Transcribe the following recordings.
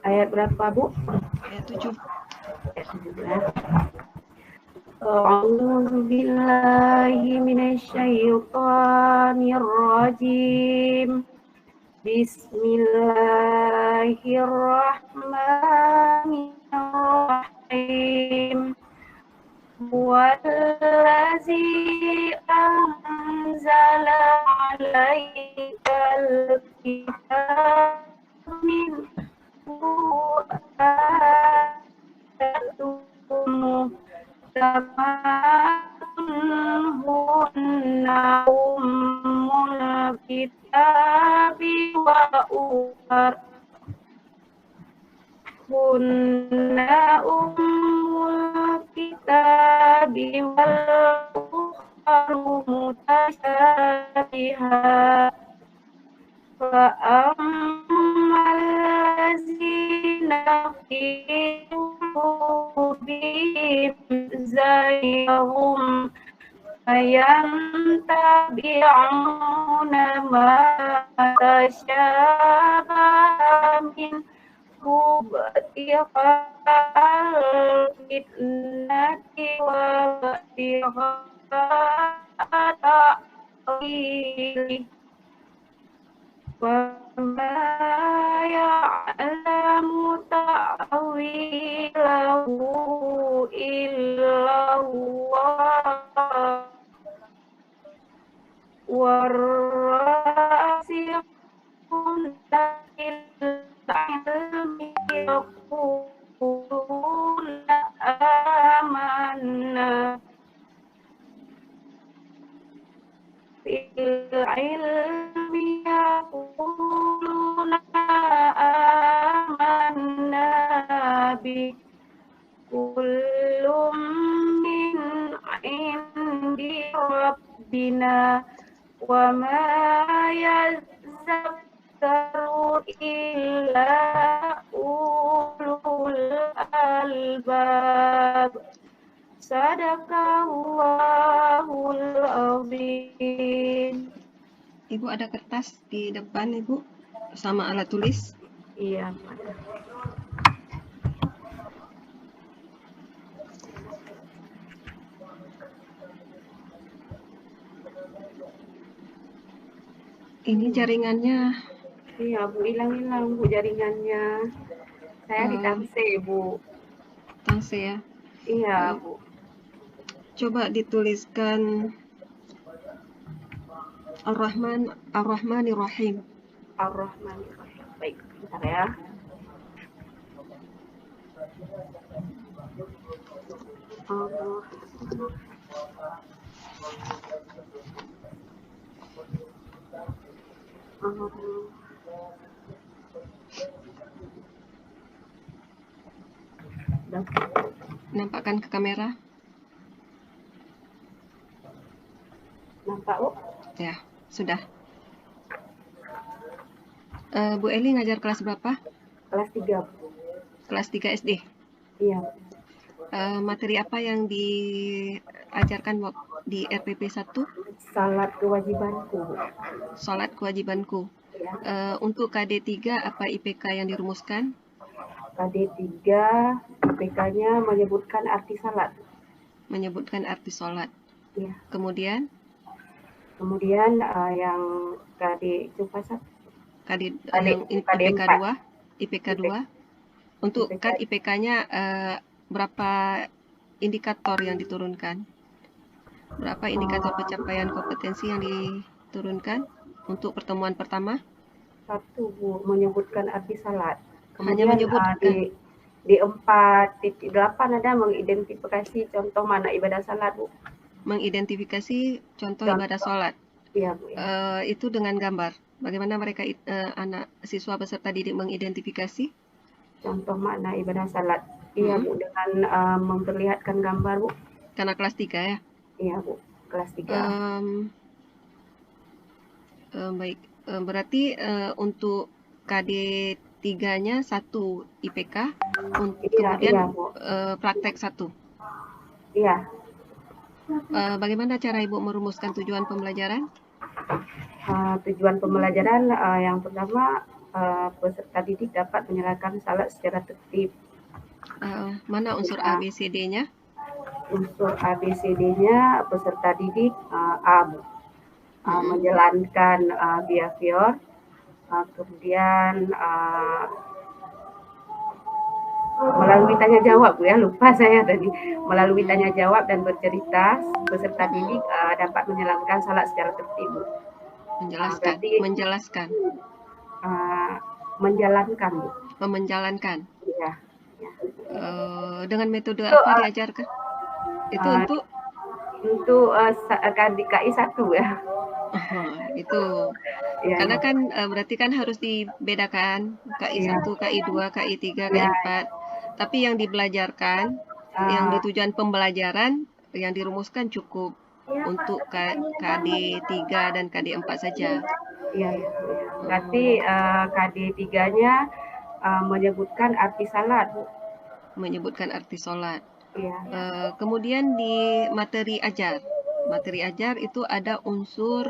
Ayat berapa, Bu? Ayat 7. Ayat 17. A'udzu billahi minasyaitonir rajim. Bismillahirrahmanirrahim. Huwallazi anzala 'alaikal kitaba minhu ayatun muhkamatun hunna ummul kitabi wa ukhar wal ukharu mutasyabihat fa ammal ladzina fi qulubihim zayghun fayattabi'una ma tasyabaha minhu ibtigha'al fitnati wa ibtigha'a ta'wilih wa ma ya'lamu ta'wilahu illallah warasikhuna fil ilmi yaquluna amanna fil ilmi yaquluna amanna bi kullum min indi rabbina wa ma yazakkaru illa ulul albab. Sadaqallahul azim. Ibu ada kertas di depan, Ibu, sama alat tulis? Iya. Ini jaringannya. Iya, Bu, hilang-hilang, Bu, jaringannya. Saya di Tangse, Bu. Tangse ya? Iya, Bu. Coba dituliskan Ar-Rahmanir-Rahim. Ar-Rahmanir-Rahim. Baik, bentar ya. Nampakkan ke kamera. Nampak, Bu? Ya, sudah. Bu Eli ngajar kelas berapa? Kelas 3, Bu. Kelas 3 SD? Iya. Materi apa yang diajarkan di RPP 1? Salat kewajibanku, Bu. Salat kewajibanku. Ya. Untuk KD 3 apa IPK yang dirumuskan? KD 3 IPK-nya menyebutkan arti salat. Menyebutkan arti salat. Iya. Kemudian yang KD coba yang IPK 2, IPK 2. Untuk kan IPK-nya berapa indikator yang diturunkan? Berapa indikator pencapaian kompetensi yang diturunkan untuk pertemuan pertama? 1, Bu, menyebutkan arti salat. Hanya menyebutkan. Di 4.8 ada mengidentifikasi contoh mana ibadah salat, Bu. Mengidentifikasi contoh ibadah salat. Iya, Bu. Ya. Itu dengan gambar. Bagaimana mereka anak siswa peserta didik mengidentifikasi? Contoh makna ibadah salat. Iya, Bu, dengan memperlihatkan gambar, Bu. Karena kelas 3 ya? Iya, Bu, kelas 3. Baik, berarti untuk KD 3-nya 1 IPK, kemudian praktek 1. Iya. Bagaimana cara Ibu merumuskan tujuan pembelajaran? Tujuan pembelajaran yang pertama peserta didik dapat menyalakan salat secara tertib. Mana unsur A, B, C, D-nya? Unsur ABCD-nya peserta didik A, menjalankan behavior, kemudian melalui tanya jawab Bu ya, lupa saya tadi. Melalui tanya jawab dan bercerita, peserta didik dapat menjalankan salat secara tertib Bu. Menjelaskan. Menjalankan Bu. Menjalankan. Iya. Dengan metode apa diajarkan? Itu untuk KI 1 ya. Itu. Ya, karena kan berarti kan harus dibedakan KI 1, KI 2, KI 3, KI 4. Tapi yang dibelajarkan, yang tujuan pembelajaran yang dirumuskan cukup untuk KD 3 dan KD 4 saja. Iya. Berarti KD 3-nya menyebutkan arti salat. Menyebutkan arti salat. Iya. Kemudian di materi ajar. Materi ajar itu ada unsur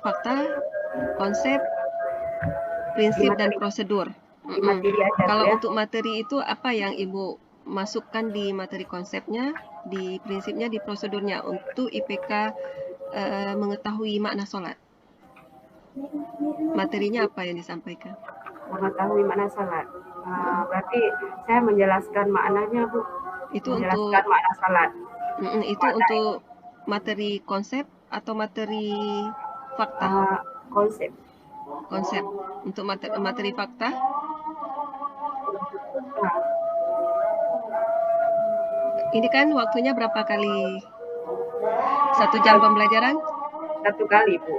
fakta, konsep, prinsip dan prosedur. Kalau untuk materi itu apa yang Ibu masukkan di materi konsepnya, di prinsipnya, di prosedurnya untuk IPK mengetahui makna sholat? Materinya apa yang disampaikan? Mengetahui makna salat. Berarti saya menjelaskan maknanya Bu. Itu menjelaskan makna salat. Itu untuk materi konsep atau materi fakta? Konsep. Untuk materi fakta? Ini kan waktunya berapa kali? 1 jam pembelajaran? 1 kali Bu.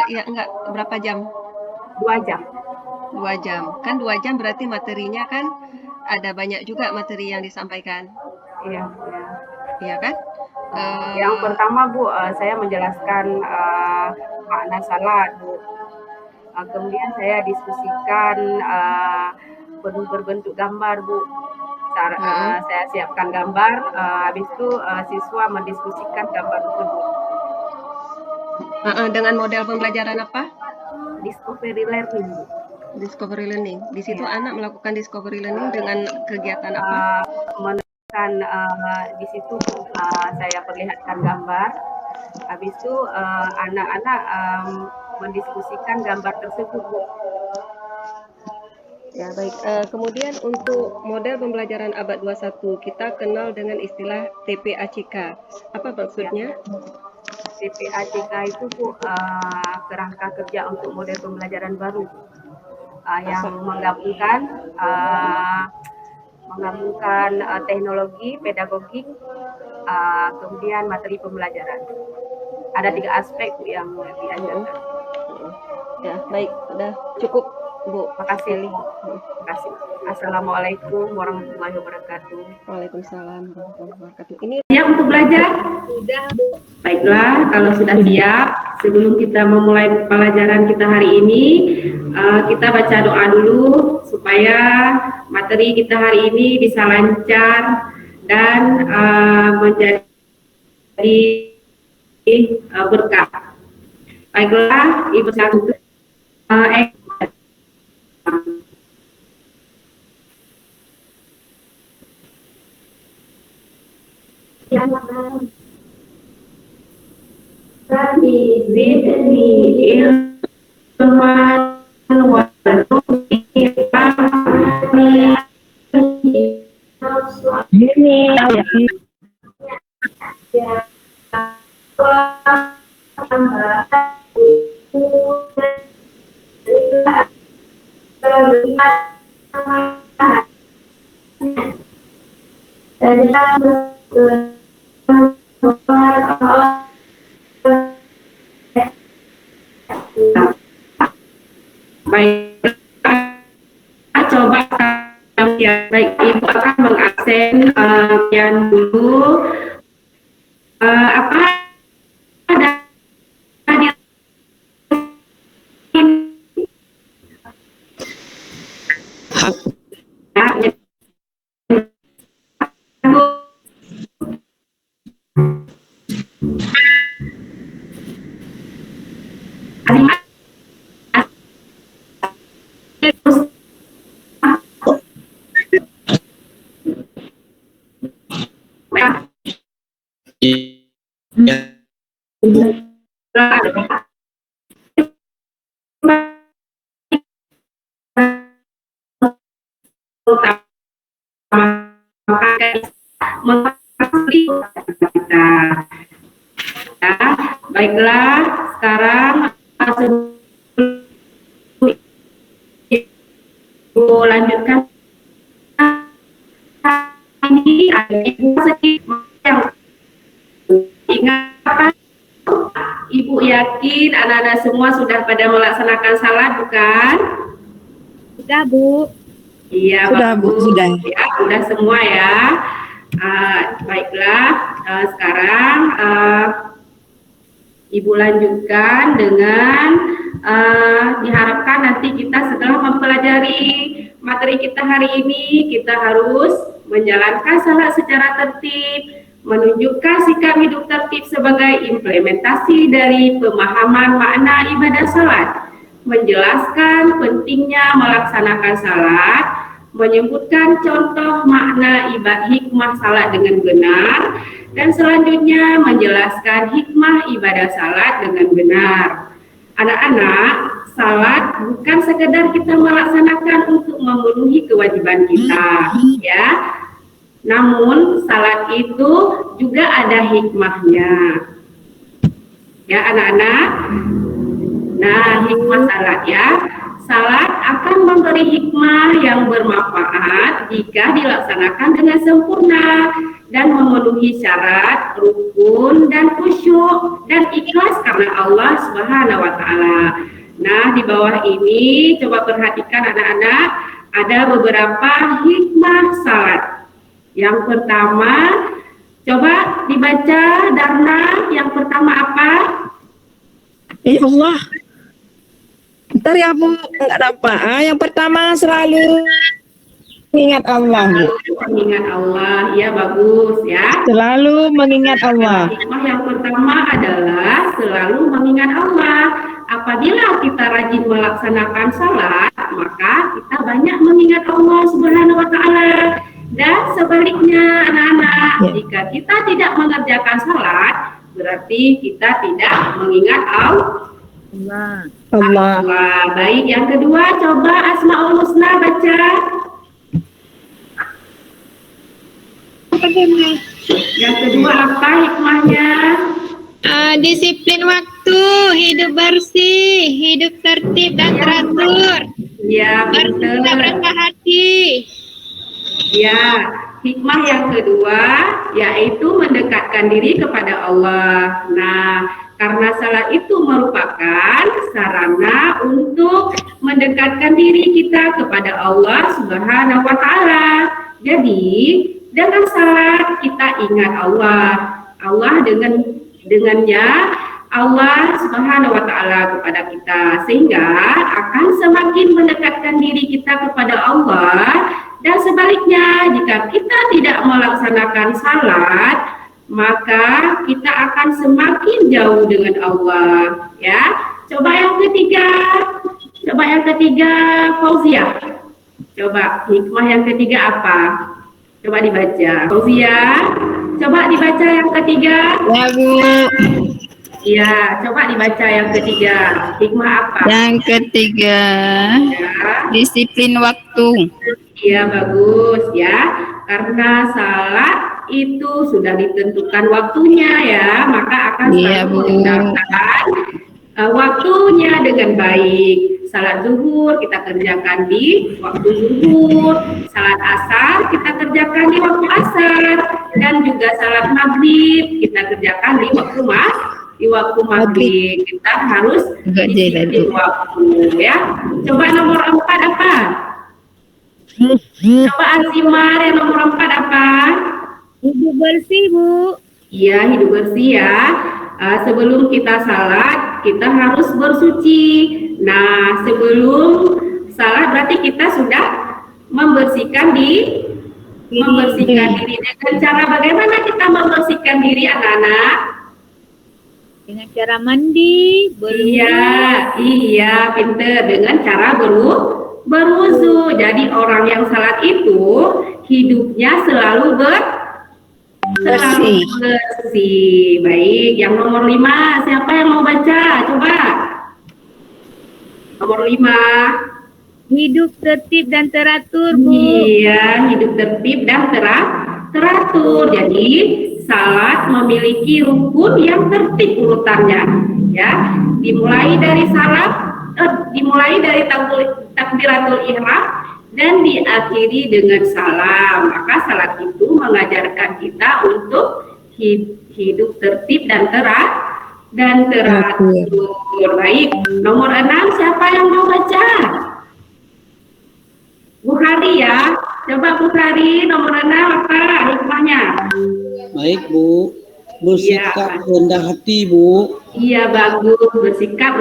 Enggak, berapa jam? 2 jam. 2 jam. Kan 2 jam berarti materinya kan ada banyak juga materi yang disampaikan. Iya kan? Yang pertama Bu, saya menjelaskan makna salat Bu. Kemudian saya diskusikan berbentuk gambar Bu. Saya siapkan gambar, habis itu siswa mendiskusikan gambar tersebut. Dengan model pembelajaran apa? Discovery learning. Discovery learning. Di situ anak melakukan discovery learning dengan kegiatan apa? Menekan di situ saya perlihatkan gambar. Habis itu anak-anak mendiskusikan gambar tersebut. Ya, baik. Kemudian untuk model pembelajaran abad 21, kita kenal dengan istilah TPACK. Apa maksudnya? TPACK itu Bu, kerangka kerja untuk model pembelajaran baru yang menggabungkan teknologi, pedagogik, kemudian materi pembelajaran. Ada 3 aspek Bu yang diajarkan. Ya, baik. Sudah cukup Bu. Makasih. Assalamualaikum warahmatullahi wabarakatuh. Waalaikumsalam warahmatullahi wabarakatuh. Ini siap untuk belajar? Sudah. Baiklah, kalau sudah siap, sebelum kita memulai pelajaran kita hari ini, kita baca doa dulu supaya materi kita hari ini bisa lancar dan menjadi berkah. Baiklah, Ibu Satu. Rabbi zidni ilman wa baik, coba ya, baik, Ibu akan mengaksen yang dulu apa ada kita. Ya, baiklah, sekarang Ibu lanjutkan ini ada Ibu sedikit yang ingat. Ibu yakin anak-anak semua sudah pada melaksanakan salat, bukan? Sudah, Bu. Iya, sudah, Bu, sudah. Ya, sudah semua ya. Baiklah, sekarang Ibu lanjutkan dengan diharapkan nanti kita setelah mempelajari materi kita hari ini, kita harus menjalankan salat secara tertib, menunjukkan sikap hidup tertib sebagai implementasi dari pemahaman makna ibadah salat, menjelaskan pentingnya melaksanakan salat, menyebutkan contoh makna hikmah salat dengan benar, dan selanjutnya menjelaskan hikmah ibadah salat dengan benar. Anak-anak, salat bukan sekedar kita melaksanakan untuk memenuhi kewajiban kita, ya. Namun salat itu juga ada hikmahnya. Ya, anak-anak. Nah, hikmah salat ya. Salat akan memberi hikmah yang bermanfaat jika dilaksanakan dengan sempurna dan memenuhi syarat rukun dan khusyuk dan ikhlas karena Allah Subhanahu wa taala. Nah, di bawah ini coba perhatikan anak-anak, ada beberapa hikmah salat. Yang pertama, coba dibaca Darna, yang pertama apa? Ya Allah. Ntar ya Bu, enggak dapat. Yang pertama selalu mengingat Allah, Bu. Selalu mengingat Allah, ya bagus ya. Selalu mengingat Allah. Hikmah yang pertama adalah selalu mengingat Allah. Apabila kita rajin melaksanakan salat, maka kita banyak mengingat Allah Subhanahu wa taala. Dan sebaliknya anak-anak, jika kita tidak mengerjakan salat, berarti kita tidak mengingat Allah. Allah. Baik, yang kedua coba Asmaul Husna baca. Yang kedua apa hikmahnya? Disiplin waktu, hidup bersih, hidup tertib dan teratur. Ya, Bersih dan rendah hati. Ya, hikmah yang kedua yaitu mendekatkan diri kepada Allah. Nah, karena salat itu merupakan sarana untuk mendekatkan diri kita kepada Allah Subhanahu wa taala. Jadi, dengan salat kita ingat Allah. Allah dengannya Allah Subhanahu wa taala kepada kita, sehingga akan semakin mendekatkan diri kita kepada Allah. Dan sebaliknya, jika kita tidak melaksanakan salat, maka kita akan semakin jauh dengan Allah, ya. Coba yang ketiga, Fauzia. Coba hikmah yang ketiga apa? Coba dibaca. Fauzia, coba dibaca yang ketiga. Ya, Bu. Iya, coba dibaca yang ketiga. Hikmah apa? Yang ketiga, Ya. disiplin waktu. Iya, bagus ya. Karena salat itu sudah ditentukan waktunya ya, maka akan selalu menggunakan waktunya dengan baik. Salat zuhur kita kerjakan di waktu zuhur, salat asar kita kerjakan di waktu asar, dan juga salat maghrib kita kerjakan di waktu maghrib. Kita harus disiplin waktu ya. Coba nomor 4 apa? Coba Azimar yang nomor 4 apa? Hidup bersih, Bu. Iya, hidup bersih ya. Sebelum kita salat, kita harus bersuci. Nah, sebelum salat berarti kita sudah membersihkan diri dengan cara bagaimana kita membersihkan diri anak-anak? Dengan cara mandi, Iya, pinter. Dengan cara berwudu. Jadi orang yang salat itu hidupnya selalu Bersih. bersih. Baik, yang nomor 5, siapa yang mau baca? Coba. Nomor 5. Hidup tertib dan teratur, Bu. Iya, hidup tertib dan teratur. Jadi, salat memiliki rukun yang tertib urutannya. Ya, dimulai dari takbiratul ihram dan diakhiri dengan salam. Maka salat itu mengajarkan kita untuk hidup tertib dan teratur. Baik, nomor 6, siapa yang mau baca? Bukhari ya. Coba Bukhari nomor 6 apa hikmahnya? Baik, Bu. Bersikap rendah hati, Bu. Iya, bagus. Bersikap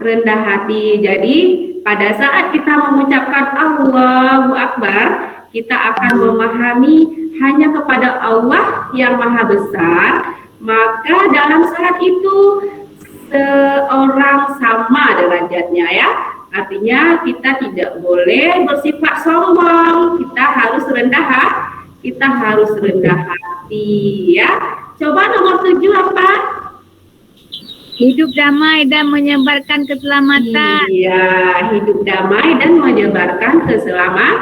rendah hati. Jadi pada saat kita mengucapkan Allahu Akbar, kita akan memahami hanya kepada Allah yang Maha Besar. Maka dalam salat itu seorang sama derajatnya ya. Artinya kita tidak boleh bersifat sombong. Kita harus rendah hati ya. Coba nomor 7 apa? Hidup damai dan menyebarkan keselamatan. Iya, hidup damai dan menyebarkan keselamatan.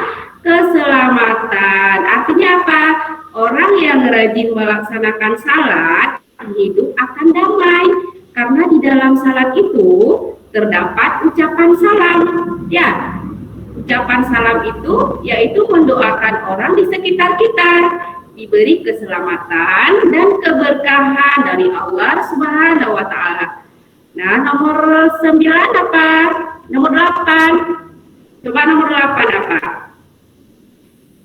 Artinya apa? Orang yang rajin melaksanakan salat hidup akan damai. Karena di dalam salat itu terdapat ucapan salam. Ya, ucapan salam itu yaitu mendoakan orang di sekitar kita diberi keselamatan dan keberkahan dari Allah Subhanahu wa taala. Nah, nomor 9 apa? Nomor 8. Coba nomor 8 apa?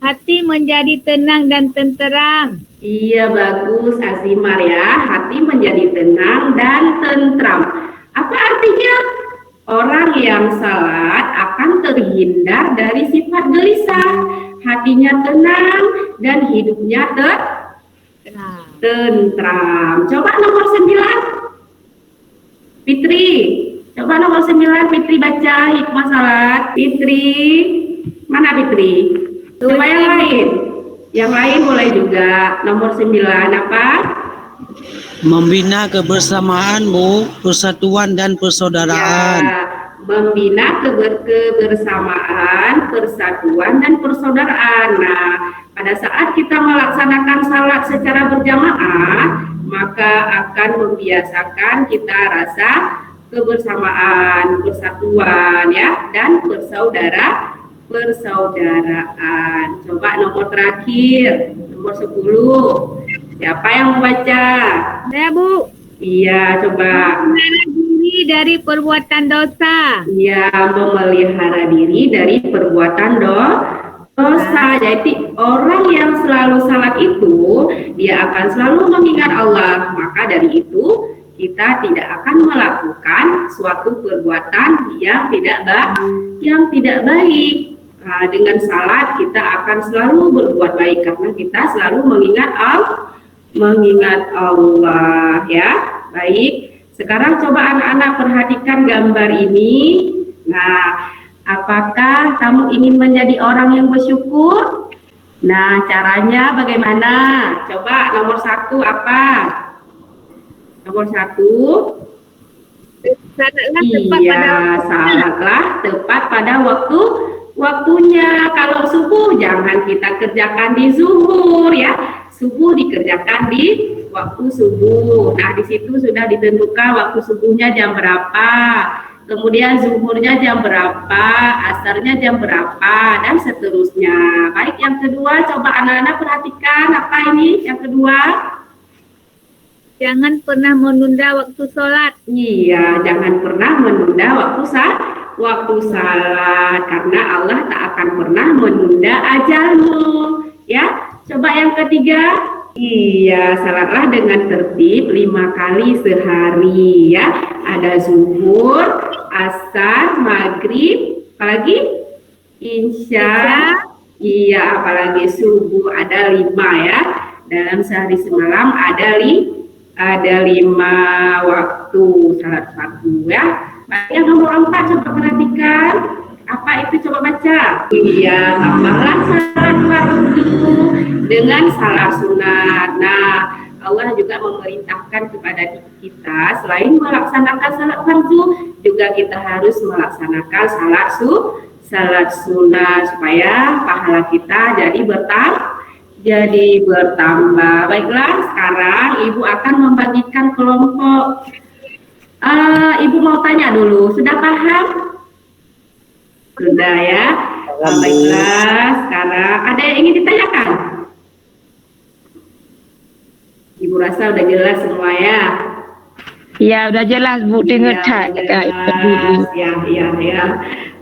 Hati menjadi tenang dan tenteram. Iya, bagus Azimar ya. Hati menjadi tenang dan tentram. Apa artinya? Orang yang salat akan terhindar dari sifat gelisah, hatinya tenang dan hidupnya tentram. Coba nomor 9. Fitri. Coba nomor 9 Fitri baca hikmah salat. Fitri. Mana Fitri? Coba yang lain. Yang lain boleh juga. Nomor 9 apa? Membina kebersamaan, Bu, persatuan dan persaudaraan. Ya, membina kebersamaan, persatuan dan persaudaraan. Nah, pada saat kita melaksanakan salat secara berjamaah, maka akan membiasakan kita rasa kebersamaan, persatuan ya, dan persaudaraan. Coba nomor terakhir, nomor 10. Siapa yang membaca? Saya, Bu. Iya, coba. Memelihara diri dari perbuatan dosa. Iya, memelihara diri dari perbuatan dosa. Jadi orang yang selalu salat itu, dia akan selalu mengingat Allah. Maka dari itu, kita tidak akan melakukan suatu perbuatan yang tidak baik. Nah, dengan salat kita akan selalu berbuat baik karena kita selalu mengingat Allah ya. Baik, sekarang coba anak-anak perhatikan gambar ini. Nah, apakah kamu ingin menjadi orang yang bersyukur? Nah, caranya bagaimana? Coba nomor 1 apa? Nomor 1. Salatlah tepat pada waktunya. Kalau subuh jangan kita kerjakan di zuhur ya. Subuh dikerjakan di waktu subuh. Nah, di situ sudah ditentukan waktu subuhnya jam berapa. Kemudian zuhurnya jam berapa, asarnya jam berapa, dan seterusnya. Baik, yang kedua, coba anak-anak perhatikan apa ini yang kedua. Jangan pernah menunda waktu sholat. Iya, jangan pernah menunda waktu salat karena Allah tak akan pernah menunda ajalmu. Ya, coba yang ketiga. Iya, salatlah dengan tertib 5 kali sehari ya. Ada zuhur, asar, maghrib, apalagi isya. Iya, apalagi subuh ada 5 ya. Dalam sehari semalam ada 5 waktu salat fardu ya. Baik, yang nomor 4 coba perhatikan. Apa itu coba baca? Iya, tambahlah salat fardu dengan salat sunat. Nah, Allah juga memerintahkan kepada kita selain melaksanakan salat fardu, juga kita harus melaksanakan salat sunat supaya pahala kita jadi bertambah. Baiklah, sekarang Ibu akan membagikan kelompok. Ibu mau tanya dulu, sudah paham? Sudah ya. Baiklah, sekarang ada yang ingin ditanyakan? Ibu rasa udah jelas semua ya? Ya, udah jelas Bu, dengar ya.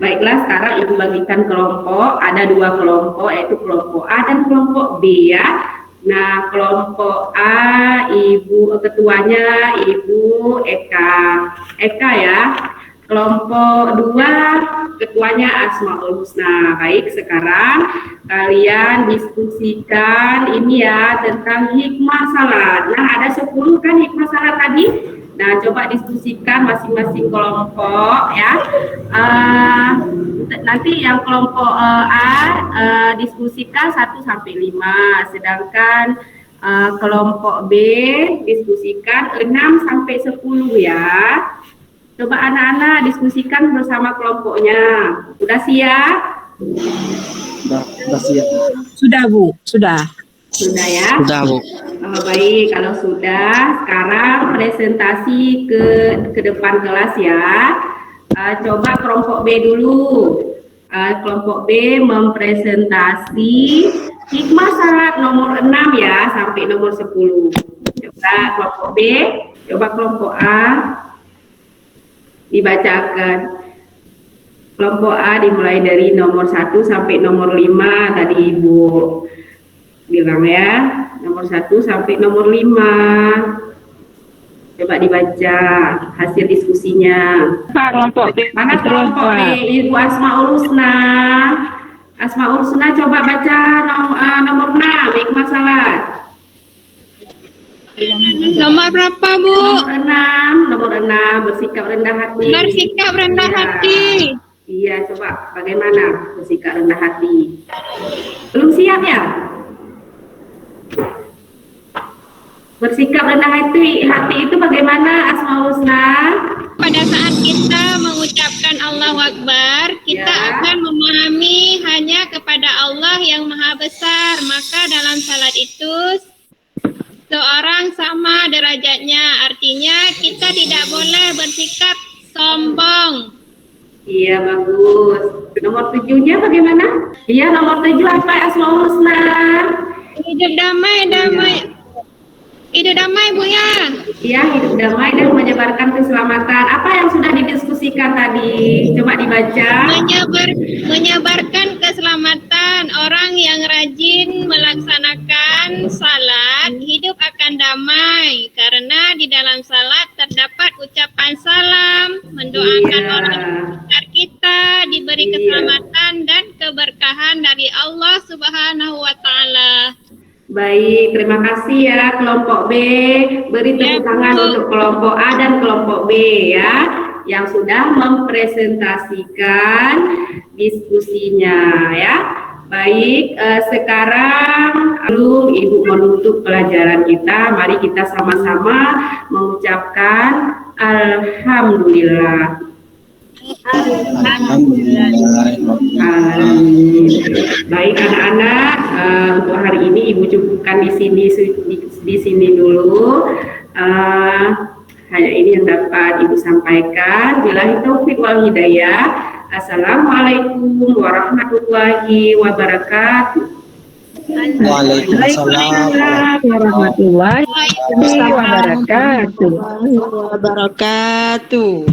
Baiklah, sekarang Ibu bagikan kelompok. Ada 2 kelompok, yaitu kelompok A dan kelompok B ya. Nah, kelompok A, Ibu ketuanya Ibu Eka ya. Kelompok 2 ketuanya Asmaul Husna. Baik, sekarang kalian diskusikan ini ya tentang hikmah salat. Nah, ada 10 kan hikmah salat tadi. Nah, coba diskusikan masing-masing kelompok ya. Nanti yang kelompok A diskusikan 1 sampai 5, sedangkan kelompok B diskusikan 6 sampai 10 ya. Coba anak-anak diskusikan bersama kelompoknya. Udah siap? Sudah siap. Sudah Bu, sudah. Sudah ya? Sudah Bu. Baik, kalau sudah, sekarang presentasi ke depan kelas ya. Coba kelompok B dulu. Kelompok B mempresentasi hikmah salat nomor 6 ya, sampai nomor 10. Coba kelompok B, coba kelompok A dibacakan. Kelompok A dimulai dari nomor 1 sampai nomor 5 tadi Ibu bilang ya, nomor 1 sampai nomor 5. Coba dibaca hasil diskusinya. Pak, kelompok B. Mana kelompok B? Ibu Asmaul Husna. Asmaul Husna coba baca nomor 6, hikmah salat. Nomor berapa, Bu? Nomor 6, bersikap rendah hati. Bersikap rendah hati. Iya, coba bagaimana bersikap rendah hati? Belum siap ya? Bersikap rendah hati itu bagaimana Asmaul Husna? Pada saat kita mengucapkan Allahu Akbar, kita akan memahami hanya kepada Allah yang Maha Besar. Maka dalam salat itu seorang sama derajatnya. Artinya kita tidak boleh bersikap sombong. Iya, bagus. Nomor 7-nya bagaimana? Iya, nomor 7 apa Asmaul Husna? Hidup damai. Hidup damai, Bu ya. Iya, hidup damai dan menyebarkan keselamatan. Apa yang sudah didiskusikan tadi? Coba dibaca. Menyebarkan keselamatan. Orang yang rajin melaksanakan salat hidup akan damai, karena di dalam salat terdapat ucapan salam, mendoakan orang sekitar kita diberi keselamatan dan keberkahan dari Allah Subhanahu wa taala. Baik, terima kasih ya kelompok B. Beri tepuk tangan untuk kelompok A dan kelompok B ya, yang sudah mempresentasikan diskusinya ya. Baik, sekarang sebelum Ibu menutup pelajaran kita, mari kita sama-sama mengucapkan Alhamdulillah. Baik anak-anak, untuk hari ini Ibu cukupkan di sini dulu. Hanya ini yang dapat Ibu sampaikan. Billahi taufik wal hidayah. Assalamualaikum warahmatullahi wabarakatuh. Waalaikumsalam warahmatullahi wabarakatuh. wabarakatuh.